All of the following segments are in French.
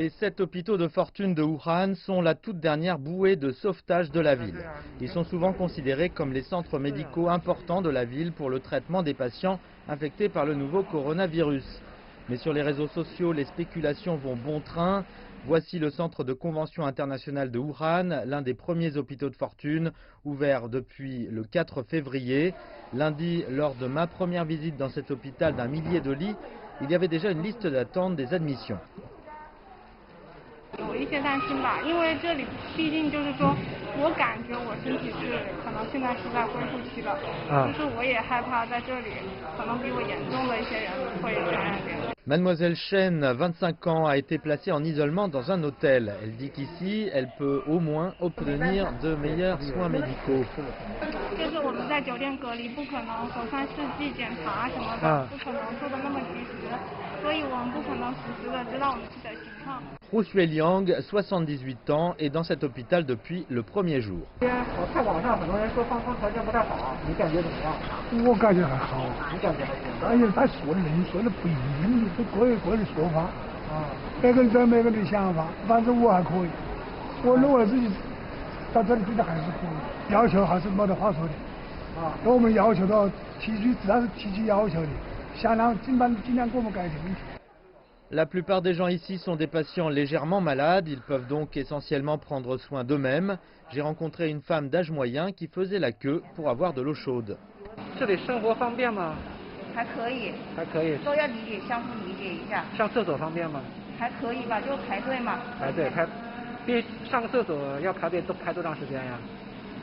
Les 7 hôpitaux de fortune de Wuhan sont la toute dernière bouée de sauvetage de la ville. Ils sont souvent considérés comme les centres médicaux importants de la ville pour le traitement des patients infectés par le nouveau coronavirus. Mais sur les réseaux sociaux, les spéculations vont bon train. Voici le centre de convention internationale de Wuhan, l'un des premiers hôpitaux de fortune, ouvert depuis le 4 février. Lundi, lors de ma première visite dans cet hôpital d'un millier de lits, il y avait déjà une liste d'attente des admissions. 有一些担心吧，因为这里毕竟就是说，我感觉我身体是可能现在是在恢复期的，就是我也害怕在这里可能比我严重的一些人会传染别人。 Mademoiselle Chen, 25 ans, a été placée en isolement dans un hôtel. Elle dit qu'ici, elle peut au moins obtenir de meilleurs soins médicaux. 就是我们在酒店隔离，不可能核酸试剂检查什么的，不可能做的那么及时，所以我们不可能实时的知道我们自己的情况。 Hu Xueliang, 78 ans, est dans cet hôpital depuis le premier jour. 我看网上很多人说方舱条件不太好，你感觉怎么样？我感觉还好。你感觉还行？哎呀，他说的人说的不一定，是各有各的说法。每个人都有每个人的想法，反正我还可以。我认为自己到这里觉得还是可以，要求还是没得话说的。跟我们要求到提出，自然是提起要求的，想让尽量给我们改善问题。 La plupart des gens ici sont des patients légèrement malades, ils peuvent donc essentiellement prendre soin d'eux-mêmes. J'ai rencontré une femme d'âge moyen qui faisait la queue pour avoir de l'eau chaude. 这里生活方便吗？还可以，还可以。都要相互理解一下。上厕所方便吗？还可以吧，就排队嘛。排队上个厕所要排队排多长时间呀？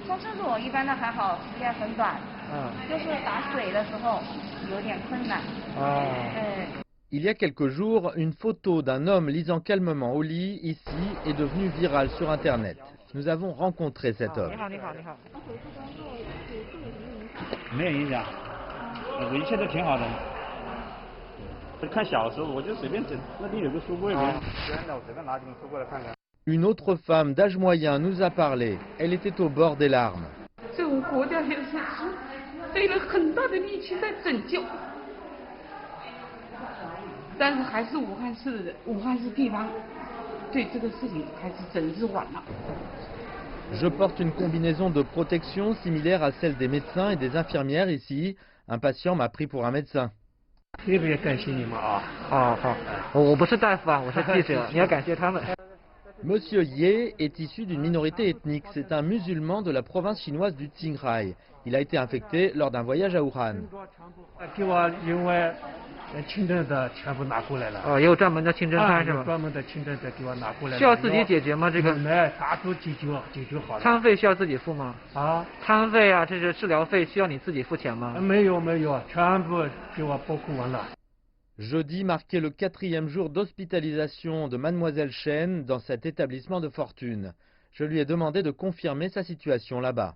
上厕所一般的还好，时间很短。就是打水的时候有点困难。Il y a quelques jours, une photo d'un homme lisant calmement au lit, ici, est devenue virale sur Internet. Nous avons rencontré cet homme. 没有影响，一切都挺好的。看小的时候，我就随便整，那边有个书柜，我随便拿几本书过来看看。 Une autre femme d'âge moyen nous a parlé. Elle était au bord des larmes. 这个国家也是费了很大的力气在拯救。 但是还是武汉市地方对这个事情还是整治晚了。 Je porte une combinaison de protection similaire à celle des médecins et des infirmières ici. Un patient m'a pris pour un médecin. 特别感谢你们啊！好，我不是大夫啊，我是记者，你要感谢他们。 Monsieur Ye est issu d'une minorité ethnique. C'est un musulman de la province chinoise du Qinghai. Il a été infecté lors d'un voyage à Wuhan. 给我另外清真的全部拿过来了。也有专门的清真餐是吧？专门的清真的给我拿过来了。需要自己解决吗？这个？啥都解决好了。餐费需要自己付吗？餐费啊，这是治疗费，需要你自己付钱吗？没有，全部给我包括完了。 Jeudi marquait le 4e jour d'hospitalisation de Mademoiselle Chen dans cet établissement de fortune. Je lui ai demandé de confirmer sa situation là-bas.